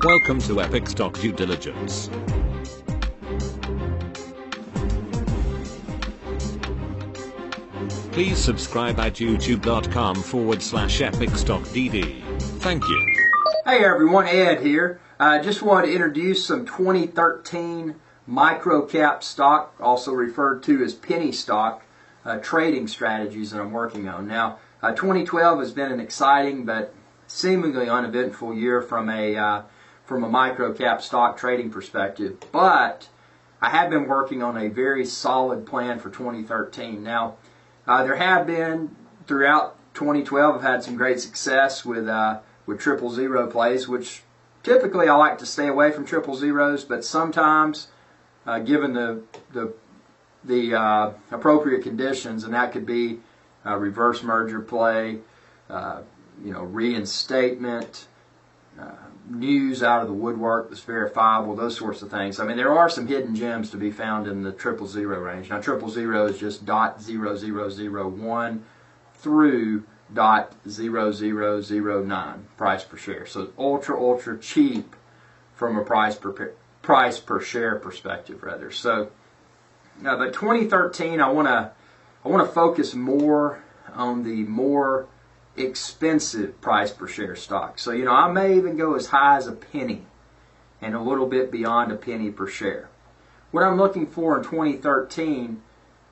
Welcome to Epic Stock Due Diligence. Please subscribe at youtube.com/epicstockdd. Thank you. Hey everyone, Ed here. I just wanted to introduce some 2013 micro-cap stock, also referred to as penny stock, trading strategies that I'm working on. Now, 2012 has been an exciting but seemingly uneventful year from a micro-cap stock trading perspective, but I have been working on a very solid plan for 2013. Now, there have been, throughout 2012, I've had some great success with triple zero plays, which typically I like to stay away from triple zeros, but sometimes, given the appropriate conditions, and that could be a reverse merger play, reinstatement, news out of the woodwork that's verifiable, those sorts of things. I mean, there are some hidden gems to be found in the triple zero range. Now, triple zero is just .0001 through .0009 price per share. So it's ultra cheap from a price per share perspective, rather. So, but 2013, I want to focus more on the more expensive price per share stocks. So, I may even go as high as a penny and a little bit beyond a penny per share. What I'm looking for in 2013,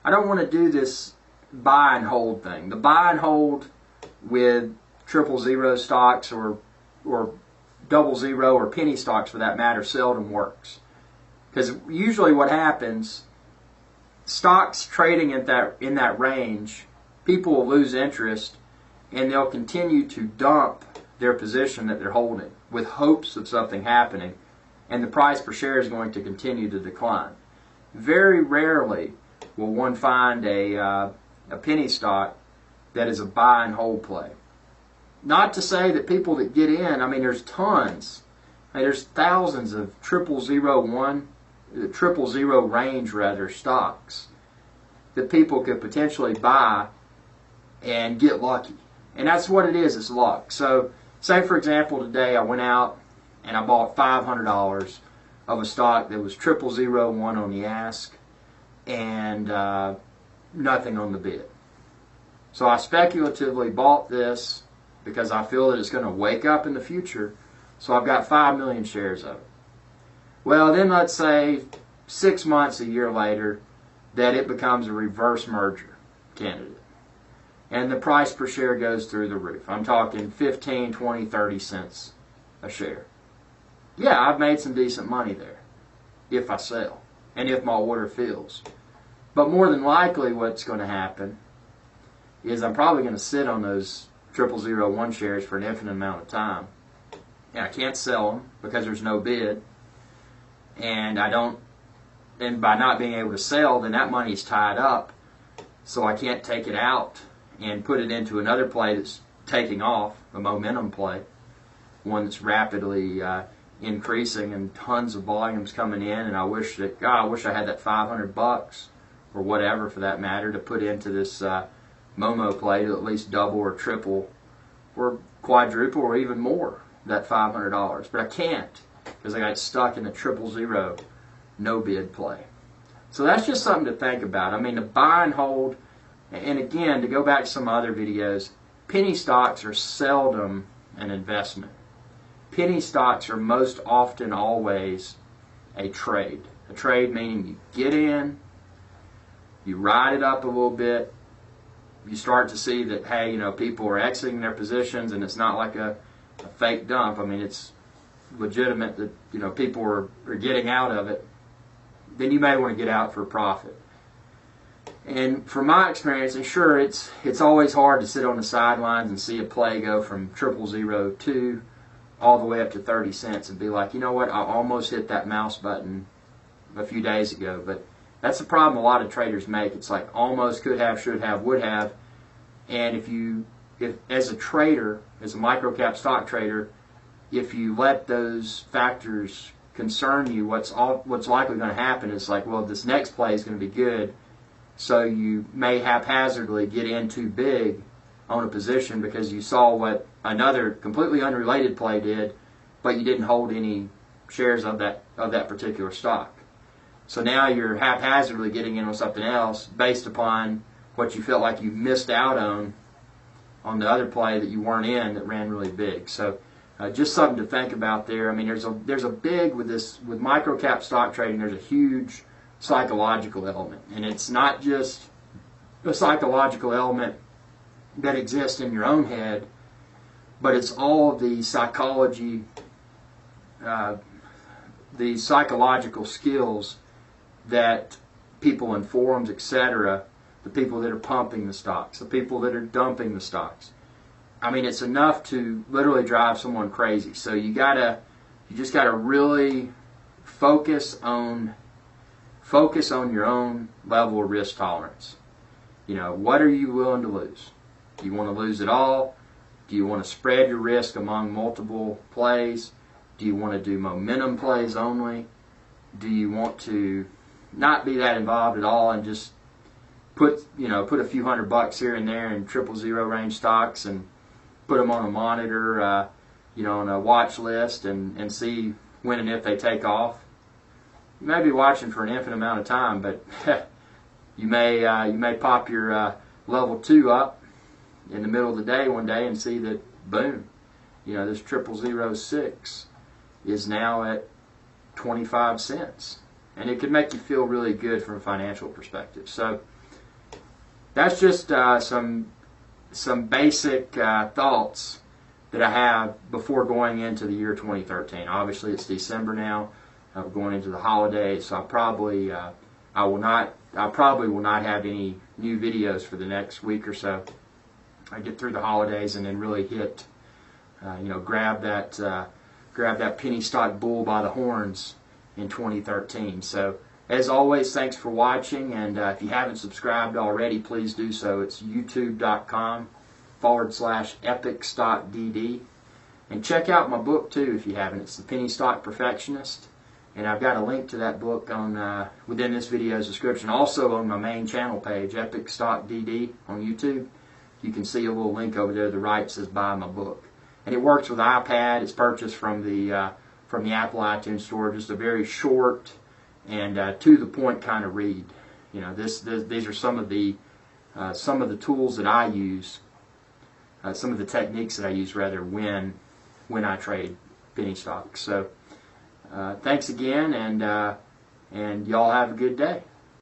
I don't want to do this buy and hold thing. The buy and hold with triple zero stocks or double zero or penny stocks for that matter seldom works. Because usually what happens, stocks trading in that range, people will lose interest and they'll continue to dump their position that they're holding with hopes of something happening, and the price per share is going to continue to decline. Very rarely will one find a penny stock that is a buy and hold play. Not to say that people that get in, I mean, there's tons. I mean, there's thousands of triple zero range stocks that people could potentially buy and get lucky. And that's what it is, it's luck. So, say for example, today I went out and I bought $500 of a stock that was 0001 on the ask and nothing on the bid. So I speculatively bought this because I feel that it's going to wake up in the future. So I've got 5 million shares of it. Well, then let's say 6 months, a year later, that it becomes a reverse merger candidate. And the price per share goes through the roof. I'm talking 15, 20, 30 cents a share. Yeah, I've made some decent money there if I sell and if my order fills. But more than likely what's going to happen is I'm probably going to sit on those 0001 shares for an infinite amount of time. And I can't sell them because there's no bid. And by not being able to sell, then that money's tied up. So I can't take it out and put it into another play that's taking off, a momentum play, one that's rapidly increasing and tons of volumes coming in, and I wish I had that $500 or whatever for that matter to put into this Momo play to at least double or triple or quadruple or even more that $500. But I can't because I got stuck in a 000 no bid play. So that's just something to think about. I mean, to buy and hold. And again, to go back to some other videos, penny stocks are seldom an investment. Penny stocks are most often always a trade. A trade meaning you get in, you ride it up a little bit, you start to see that, hey, people are exiting their positions and it's not like a fake dump. I mean, it's legitimate that, people are getting out of it. Then you may want to get out for a profit. And from my experience, and sure, it's always hard to sit on the sidelines and see a play go from 0002 all the way up to 30 cents and be like, you know what, I almost hit that mouse button a few days ago. But that's the problem a lot of traders make. It's like almost, could have, should have, would have. And if as a trader, as a micro-cap stock trader, if you let those factors concern you, what's likely going to happen is like, well, this next play is going to be good. So you may haphazardly get in too big on a position because you saw what another completely unrelated play did, but you didn't hold any shares of that particular stock. So now you're haphazardly getting in on something else based upon what you felt like you missed out on the other play that you weren't in that ran really big. So just something to think about there. I mean, there's a big with microcap stock trading. There's a huge psychological element, and it's not just a psychological element that exists in your own head, but it's all the psychology, the psychological skills that people in forums, etc., the people that are pumping the stocks, the people that are dumping the stocks. I mean, it's enough to literally drive someone crazy. So you just gotta really focus on your own level of risk tolerance. You know, what are you willing to lose? Do you want to lose it all? Do you want to spread your risk among multiple plays? Do you want to do momentum plays only? Do you want to not be that involved at all and just put a few $100 here and there in 000 range stocks and put them on a monitor, on a watch list and see when and if they take off? You may be watching for an infinite amount of time, but you may pop your level 2 up in the middle of the day one day and see that, boom, this 0006 is now at 25 cents. And it could make you feel really good from a financial perspective. So that's just some basic thoughts that I have before going into the year 2013. Obviously, it's December now. We're going into the holidays, so I probably will not have any new videos for the next week or so. I get through the holidays and then really hit, grab that penny stock bull by the horns in 2013. So, as always, thanks for watching, and if you haven't subscribed already, please do so. It's youtube.com/epicstockdd. And check out my book, too, if you haven't. It's The Penny Stock Perfectionist. And I've got a link to that book on within this video's description. Also on my main channel page, Epic Stock DD on YouTube. You can see a little link over there to the right that says buy my book. And it works with iPad. It's purchased from the Apple iTunes Store. Just a very short and to the point kind of read. These are some of the tools that I use, some of the techniques that I use rather when I trade penny stocks. So thanks again, and y'all have a good day.